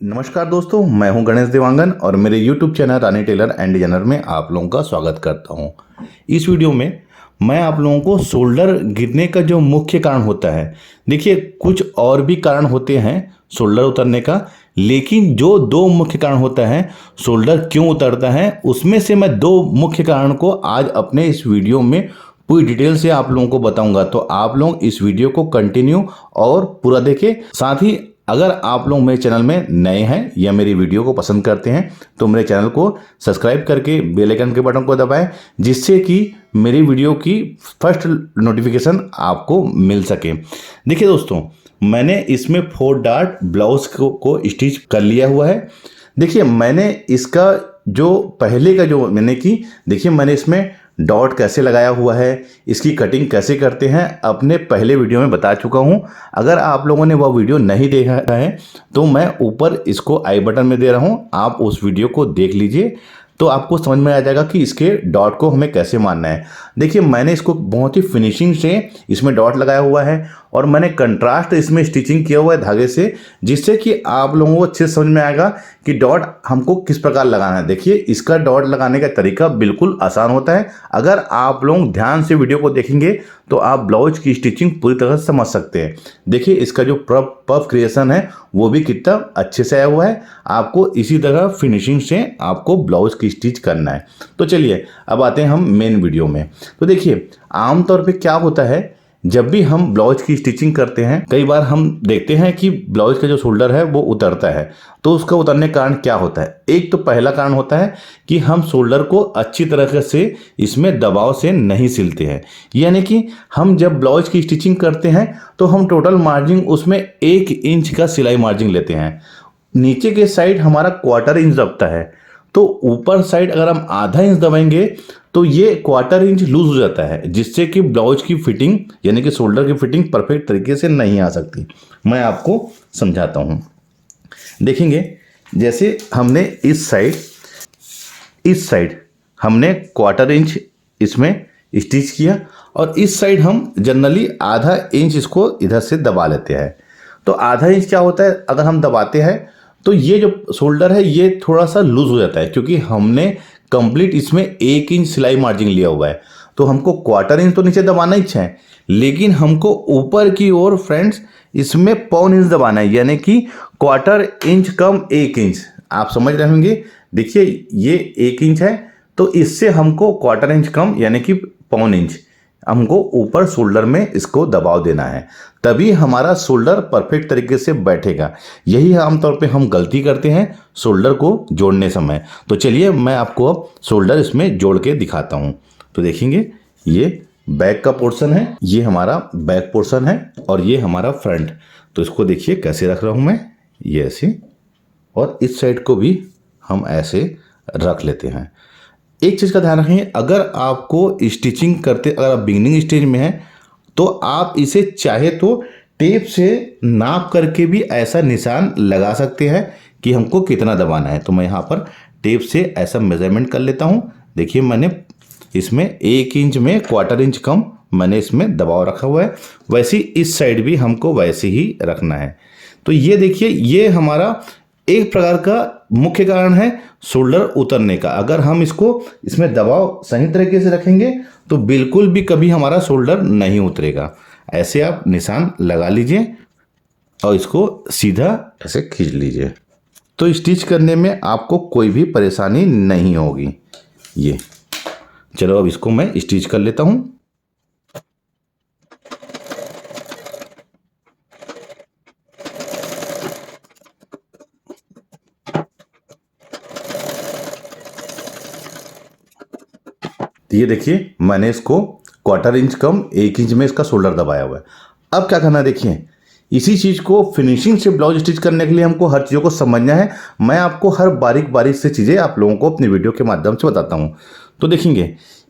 नमस्कार दोस्तों, मैं हूं गणेश देवांगन और मेरे YouTube channel Rani tailor and designer में आप लोगों का स्वागत करता हूं। इस वीडियो में मैं आप लोगों को शोल्डर गिरने का जो मुख्य कारण होता है, देखिए कुछ और भी कारण होते हैं शोल्डर उतरने का, लेकिन जो दो मुख्य कारण होता है शोल्डर क्यों उतरता है, उसमें से मैं दो मुख्य कारण को आज अपने इस वीडियो में पूरी डिटेल से आप लोगों को बताऊंगा। तो आप लोग इस वीडियो को कंटिन्यू और पूरा देखें। साथ ही अगर आप लोग मेरे चैनल में नए हैं या मेरी वीडियो को पसंद करते हैं तो मेरे चैनल को सब्सक्राइब करके बेल आइकन के बटन को दबाएं, जिससे कि मेरी वीडियो की फर्स्ट नोटिफिकेशन आपको मिल सके। देखिए दोस्तों, मैंने इसमें 4 डॉट ब्लाउज को स्टिच कर लिया हुआ है। देखिए मैंने इसका जो पहले का जो देखिए मैंने इसमें डॉट कैसे लगाया हुआ है, इसकी कटिंग कैसे करते हैं, अपने पहले वीडियो में बता चुका हूं। अगर आप लोगों ने वह वीडियो नहीं देखा है तो मैं ऊपर इसको आई बटन में दे रहा हूं, आप उस वीडियो को देख लीजिए तो आपको समझ में आ जाएगा कि इसके डॉट को हमें कैसे मारना है। देखिए मैंने इसको बहुत ही फिनिशिंग से इसमें डॉट लगाया हुआ है और मैंने कंट्रास्ट इसमें स्टिचिंग किया हुआ है धागे से, जिससे कि आप लोगों को अच्छे समझ में आएगा कि डॉट हमको किस प्रकार लगाना है। देखिए इसका डॉट लगाने का तरीका बिल्कुल आसान होता है। अगर आप लोग ध्यान से वीडियो को देखेंगे तो आप ब्लाउज की स्टिचिंग पूरी तरह से समझ सकते हैं। देखिए इसका जो पफ क्रिएशन है वो भी कितना अच्छे से आया हुआ है। आपको इसी तरह फिनिशिंग से आपको ब्लाउज की स्टिच करना है। तो चलिए अब आते हैं हम मेन वीडियो में। तो देखिए आमतौर पे क्या होता है, जब भी हम ब्लाउज की स्टिचिंग करते हैं कई बार हम देखते हैं कि ब्लाउज का जो शोल्डर है वो उतरता है। तो उसका उतरने का कारण क्या होता है? एक तो पहला कारण होता है कि हम शोल्डर को अच्छी तरह से इसमें दबाव से नहीं सिलते हैं। यानी कि हम जब ब्लाउज की स्टिचिंग करते हैं तो हम टोटल मार्जिन उसमें 1 इंच का सिलाई मार्जिन लेते हैं। नीचे के साइड हमारा 1/4 इंच दबता है, तो ऊपर साइड अगर हम आधा इंच दबाएंगे तो ये 1/4 इंच लूज हो जाता है, जिससे कि ब्लाउज की फिटिंग यानी कि शोल्डर की फिटिंग परफेक्ट तरीके से नहीं आ सकती। मैं आपको समझाता हूँ। देखेंगे जैसे हमने इस साइड हमने 1/4 इंच इसमें स्टिच किया और इस साइड हम जनरली आधा इंच इसको इधर से दबा लेते हैं। तो आधा इंच क्या होता है, अगर हम दबाते हैं तो ये जो शोल्डर है ये थोड़ा सा लूज हो जाता है, क्योंकि हमने कंप्लीट इसमें 1 इंच सिलाई मार्जिन लिया हुआ है। तो हमको 1/4 इंच तो नीचे दबाना ही है, लेकिन हमको ऊपर की ओर फ्रेंड्स इसमें 1/4 इंच दबाना है, यानी कि 1/4 इंच कम 1 इंच। आप समझ रहे होंगे। देखिए ये 1 इंच है, तो इससे हमको 1/4 इंच कम यानी कि 1/4 इंच हमको ऊपर शोल्डर में इसको दबाव देना है, तभी हमारा शोल्डर परफेक्ट तरीके से बैठेगा। यही आमतौर पे हम गलती करते हैं शोल्डर को जोड़ने समय। तो चलिए मैं आपको अब शोल्डर इसमें जोड़ के दिखाता हूँ। तो देखेंगे ये बैक का पोर्शन है, ये हमारा बैक पोर्शन है और ये हमारा फ्रंट। तो इसको देखिए कैसे रख रहा हूँ मैं, ये ऐसे, और इस साइड को भी हम ऐसे रख लेते हैं। एक चीज़ का ध्यान रखें, अगर आपको स्टिचिंग करते अगर आप बिगिनिंग स्टेज में हैं तो आप इसे चाहे तो टेप से नाप करके भी ऐसा निशान लगा सकते हैं कि हमको कितना दबाना है। तो मैं यहाँ पर टेप से ऐसा मेजरमेंट कर लेता हूँ। देखिए मैंने इसमें 1 इंच में 1/4 इंच कम मैंने इसमें दबाव रखा हुआ है। वैसे इस साइड भी हमको वैसे ही रखना है। तो ये देखिए ये हमारा एक प्रकार का मुख्य कारण है शोल्डर उतरने का। अगर हम इसमें दबाव सही तरीके से रखेंगे तो बिल्कुल भी कभी हमारा शोल्डर नहीं उतरेगा। ऐसे आप निशान लगा लीजिए और इसको सीधा ऐसे खींच लीजिए, तो स्टिच करने में आपको कोई भी परेशानी नहीं होगी। ये चलो अब इसको मैं स्टिच कर लेता हूँ। ये देखिए मैंने इसको 1/4 इंच कम 1 इंच में इसका शोल्डर दबाया हुआ है। अब क्या करना है, देखिए इसी चीज़ को फिनिशिंग से ब्लाउज स्टिच करने के लिए हमको हर चीज़ों को समझना है। मैं आपको हर बारीक बारीक से चीज़ें आप लोगों को अपनी वीडियो के माध्यम से बताता हूँ। तो देखेंगे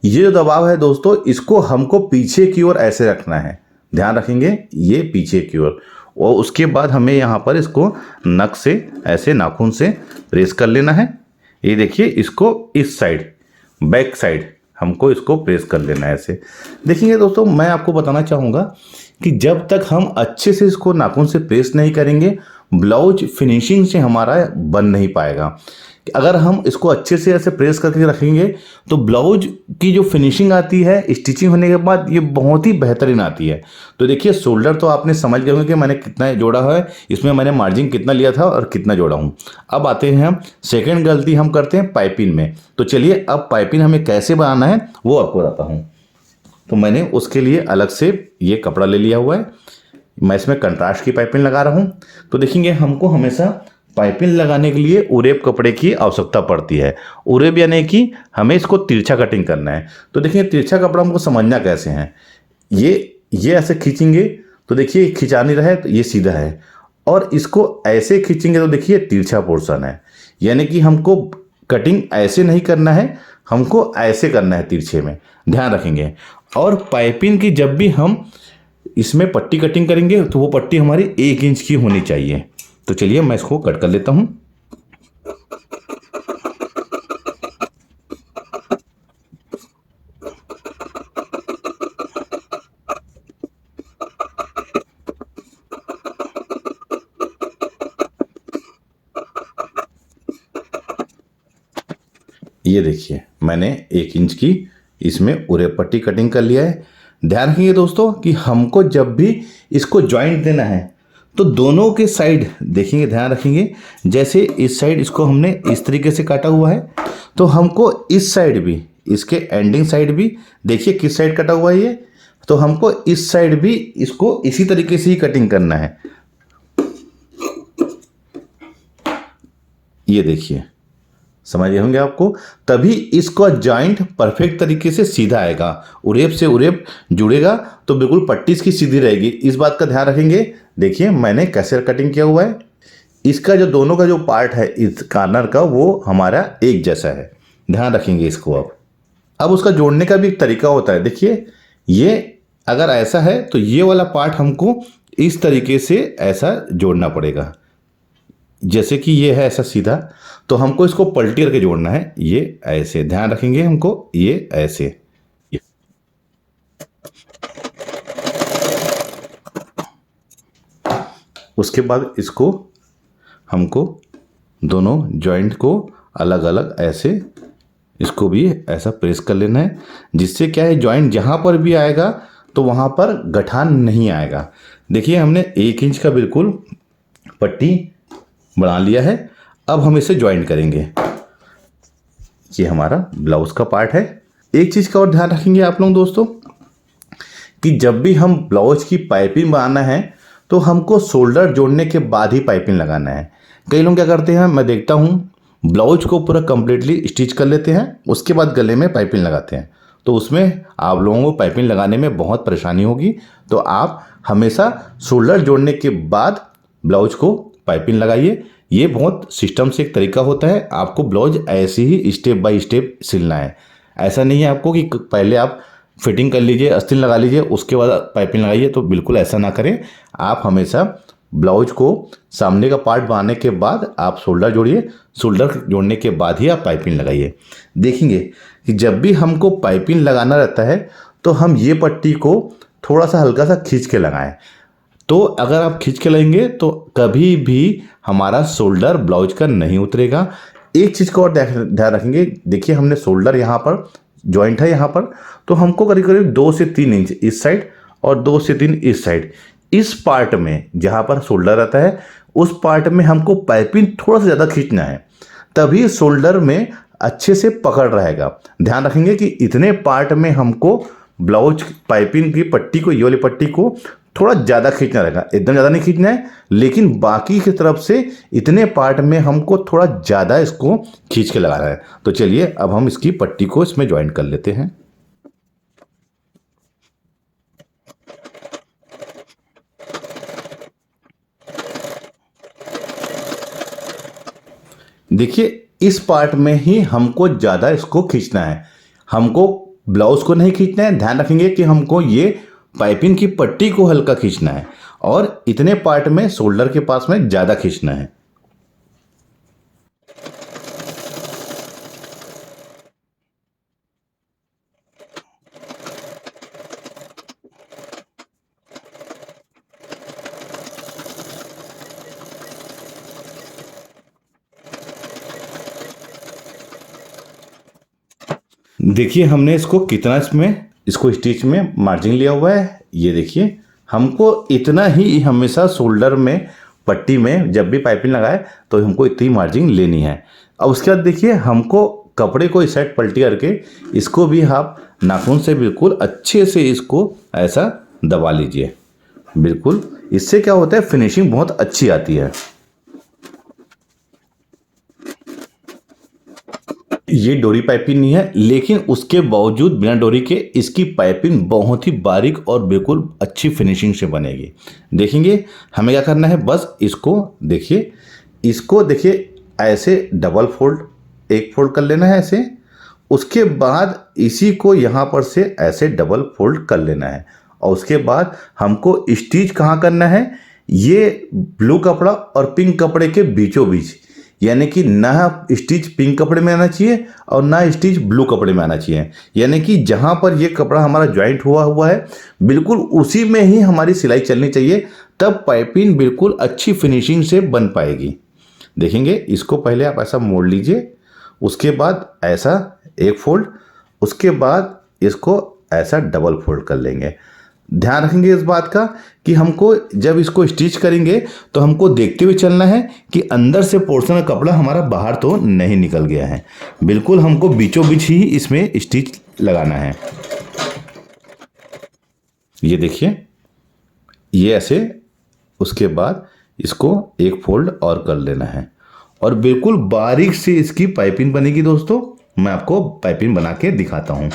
ये जो दबाव है दोस्तों, इसको हमको पीछे की ओर ऐसे रखना है। ध्यान रखेंगे ये पीछे की ओर, और उसके बाद हमें यहाँ पर इसको नख से ऐसे नाखून से प्रेस कर लेना है। ये देखिए इसको इस साइड बैक साइड हमको इसको प्रेस कर लेना है ऐसे। देखिए दोस्तों मैं आपको बताना चाहूँगा कि जब तक हम अच्छे से इसको नाखून से प्रेस नहीं करेंगे ब्लाउज फिनिशिंग से हमारा बन नहीं पाएगा। अगर हम इसको अच्छे से ऐसे प्रेस करके रखेंगे तो ब्लाउज की जो फिनिशिंग आती है स्टिचिंग होने के बाद ये बहुत ही बेहतरीन आती है। तो देखिए शोल्डर तो आपने समझ गए होंगे कि मैंने कितना जोड़ा है, इसमें मैंने मार्जिन कितना लिया था और कितना जोड़ा हूँ। अब आते हैं हम सेकेंड गलती हम करते हैं पाइपिंग में। तो चलिए अब पाइपिंग हमें कैसे बनाना है वो आपको बताता हूँ। तो मैंने उसके लिए अलग से ये कपड़ा ले लिया हुआ है, मैं इसमें कंट्रास्ट की पाइपिंग लगा रहा हूँ। तो देखेंगे हमको हमेशा पाइपिंग लगाने के लिए उरेब कपड़े की आवश्यकता पड़ती है। उरेब यानी कि हमें इसको तिरछा कटिंग करना है। तो देखिए तिरछा कपड़ा हमको समझना कैसे है, ये ऐसे खींचेंगे तो देखिए खिंचा नहीं रहा है तो ये सीधा है, और इसको ऐसे खींचेंगे तो देखिए तिरछा पोर्शन है। यानी कि हमको कटिंग ऐसे नहीं करना है, हमको ऐसे करना है तिरछे में, ध्यान रखेंगे। और पाइपिंग की जब भी हम इसमें पट्टी कटिंग करेंगे तो वो पट्टी हमारी 1 इंच की होनी चाहिए। तो चलिए मैं इसको कट कर लेता हूं। ये देखिए मैंने 1 इंच की इसमें उरे पट्टी कटिंग कर लिया है। ध्यान रखिए दोस्तों कि हमको जब भी इसको जॉइंट देना है तो दोनों के साइड देखेंगे, ध्यान रखेंगे। जैसे इस साइड इसको हमने इस तरीके से काटा हुआ है, तो हमको इस साइड भी, इसके एंडिंग साइड भी देखिए किस साइड कटा हुआ है ये, तो हमको इस साइड भी इसको इसी तरीके से ही कटिंग करना है। ये देखिए समझ गए होंगे आपको, तभी इसका जॉइंट परफेक्ट तरीके से सीधा आएगा। उरेब से उरेब जुड़ेगा तो बिल्कुल पट्टी इसकी सीधी रहेगी, इस बात का ध्यान रखेंगे। देखिए मैंने कैसे कटिंग किया हुआ है, इसका जो दोनों का जो पार्ट है इस कॉर्नर का वो हमारा एक जैसा है, ध्यान रखेंगे इसको। अब उसका जोड़ने का भी एक तरीका होता है। देखिए ये अगर ऐसा है तो ये वाला पार्ट हमको इस तरीके से ऐसा जोड़ना पड़ेगा, जैसे कि ये है ऐसा सीधा, तो हमको इसको पलटी करके जोड़ना है, ये ऐसे, ध्यान रखेंगे हमको ये ऐसे। उसके बाद इसको हमको दोनों जॉइंट को अलग अलग ऐसे इसको भी ऐसा प्रेस कर लेना है, जिससे क्या है जॉइंट जहाँ पर भी आएगा तो वहाँ पर गठान नहीं आएगा। देखिए हमने 1 इंच का बिल्कुल पट्टी बना लिया है। अब हम इसे ज्वाइंट करेंगे। ये हमारा ब्लाउज का पार्ट है। एक चीज़ का और ध्यान रखेंगे आप लोग दोस्तों कि जब भी हम ब्लाउज की पाइपिंग बनाना है तो हमको शोल्डर जोड़ने के बाद ही पाइपिंग लगाना है। कई लोग क्या करते हैं, मैं देखता हूँ ब्लाउज को पूरा कंप्लीटली स्टिच कर लेते हैं, उसके बाद गले में पाइपिंग लगाते हैं, तो उसमें आप लोगों को पाइपिंग लगाने में बहुत परेशानी होगी। तो आप हमेशा शोल्डर जोड़ने के बाद ब्लाउज को पाइपिंग लगाइए। ये बहुत सिस्टम से एक तरीका होता है, आपको ब्लाउज ऐसे ही स्टेप बाय स्टेप सिलना है। ऐसा नहीं है आपको कि पहले आप फिटिंग कर लीजिए, अस्तीन लगा लीजिए, उसके बाद पाइपिंग लगाइए, तो बिल्कुल ऐसा ना करें। आप हमेशा ब्लाउज को सामने का पार्ट बनाने के बाद आप शोल्डर जोड़िए, शोल्डर जोड़ने के बाद ही आप पाइपिंग लगाइए। देखेंगे कि जब भी हमको पाइपिंग लगाना रहता है तो हम ये पट्टी को थोड़ा सा हल्का सा खींच के लगाएं। तो अगर आप खींच के लेंगे तो कभी भी हमारा शोल्डर ब्लाउज का नहीं उतरेगा। एक चीज़ को और ध्यान रखेंगे, देखिए हमने शोल्डर यहाँ पर जॉइंट है यहाँ पर, तो हमको करीब करीब 2 से 3 इंच इस साइड और 2 से 3 इस साइड, इस पार्ट में जहाँ पर शोल्डर रहता है उस पार्ट में हमको पाइपिंग थोड़ा सा ज़्यादा खींचना है, तभी शोल्डर में अच्छे से पकड़ रहेगा। ध्यान रखेंगे कि इतने पार्ट में हमको ब्लाउज पाइपिंग की पट्टी को, ये वाली पट्टी को थोड़ा ज़्यादा खींचना रहेगा, एकदम ज़्यादा नहीं खींचना है, लेकिन बाकी की तरफ से इतने पार्ट में हमको थोड़ा ज़्यादा इसको खींच के लगाना है। तो चलिए अब हम इसकी पट्टी को इसमें ज्वाइन कर लेते हैं। देखिए इस पार्ट में ही हमको ज़्यादा इसको खींचना है, हमको ब्लाउज को नहीं खींचना है। ध्यान रखेंगे कि हमको ये पाइपिंग की पट्टी को हल्का खींचना है और इतने पार्ट में शोल्डर के पास में ज़्यादा खींचना है। देखिए हमने इसको कितना इसको स्टिच में मार्जिन लिया हुआ है। ये देखिए हमको इतना ही हमेशा शोल्डर में पट्टी में जब भी पाइपिंग लगाए तो हमको इतनी मार्जिन लेनी है। अब उसके बाद देखिए हमको कपड़े को इस साइड पलटी करके इसको भी आप नाखून से बिल्कुल अच्छे से इसको ऐसा दबा लीजिए। बिल्कुल इससे क्या होता है, फिनिशिंग बहुत अच्छी आती है। ये डोरी पाइपिंग नहीं है, लेकिन उसके बावजूद बिना डोरी के इसकी पाइपिंग बहुत ही बारीक और बिल्कुल अच्छी फिनिशिंग से बनेगी। देखेंगे हमें क्या करना है, बस इसको देखिए ऐसे डबल फोल्ड, एक फोल्ड कर लेना है ऐसे। उसके बाद इसी को यहाँ पर से ऐसे डबल फोल्ड कर लेना है और उसके बाद हमको स्टिच कहाँ करना है, ये ब्लू कपड़ा और पिंक कपड़े के बीचों बीच, यानी कि ना स्टिच पिंक कपड़े में आना चाहिए और ना स्टिच ब्लू कपड़े में आना चाहिए। यानी कि जहाँ पर ये कपड़ा हमारा ज्वाइंट हुआ है बिल्कुल उसी में ही हमारी सिलाई चलनी चाहिए, तब पाइपिंग बिल्कुल अच्छी फिनिशिंग से बन पाएगी। देखेंगे इसको पहले आप ऐसा मोड़ लीजिए, उसके बाद ऐसा एक फोल्ड, उसके बाद इसको ऐसा डबल फोल्ड कर लेंगे। ध्यान रखेंगे इस बात का कि हमको जब इसको स्टिच करेंगे तो हमको देखते हुए चलना है कि अंदर से पोर्शन का कपड़ा हमारा बाहर तो नहीं निकल गया है। बिल्कुल हमको बीचों बीच ही इसमें स्टिच लगाना है। ये देखिए ये ऐसे, उसके बाद इसको एक फोल्ड और कर लेना है और बिल्कुल बारीक से इसकी पाइपिंग बनेगी। दोस्तों मैं आपको पाइपिंग बना के दिखाता हूँ।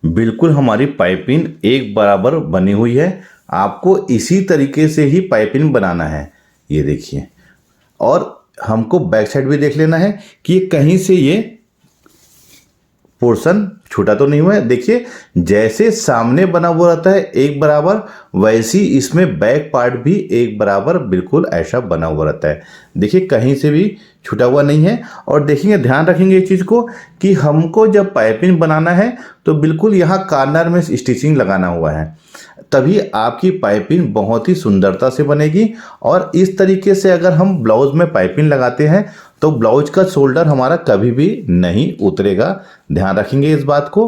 बिल्कुल हमारी पाइपिंग एक बराबर बनी हुई है। आपको इसी तरीके से ही पाइपिंग बनाना है। ये देखिए, और हमको बैक साइड भी देख लेना है कि कहीं से ये पोर्शन छूटा तो नहीं हुआ है। देखिए जैसे सामने बना हुआ रहता है एक बराबर, वैसी इसमें बैक पार्ट भी एक बराबर बिल्कुल ऐसा बना हुआ रहता है। देखिए कहीं से भी छूटा हुआ नहीं है। और देखेंगे, ध्यान रखेंगे इस चीज़ को कि हमको जब पाइपिंग बनाना है तो बिल्कुल यहाँ कॉर्नर में स्टिचिंग लगाना हुआ है, तभी आपकी पाइपिंग बहुत ही सुंदरता से बनेगी। और इस तरीके से अगर हम ब्लाउज में पाइपिंग लगाते हैं तो ब्लाउज का शोल्डर हमारा कभी भी नहीं उतरेगा। ध्यान रखेंगे इस बात को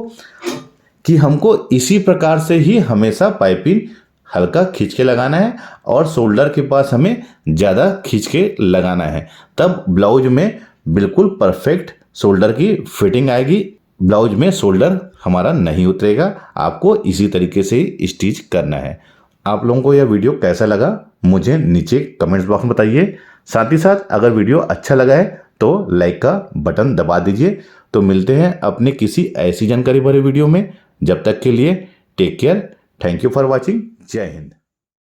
कि हमको इसी प्रकार से ही हमेशा पाइपिंग हल्का खींच के लगाना है और शोल्डर के पास हमें ज़्यादा खींच के लगाना है, तब ब्लाउज में बिल्कुल परफेक्ट शोल्डर की फिटिंग आएगी। ब्लाउज में शोल्डर हमारा नहीं उतरेगा। आपको इसी तरीके से ही स्टिच करना है। आप लोगों को यह वीडियो कैसा लगा मुझे नीचे कमेंट्स बॉक्स में बताइए। साथ ही साथ अगर वीडियो अच्छा लगा है तो लाइक का बटन दबा दीजिए। तो मिलते हैं अपने किसी ऐसी जानकारी भरे वीडियो में। जब तक के लिए take care. Thank you for watching. जय हिंद।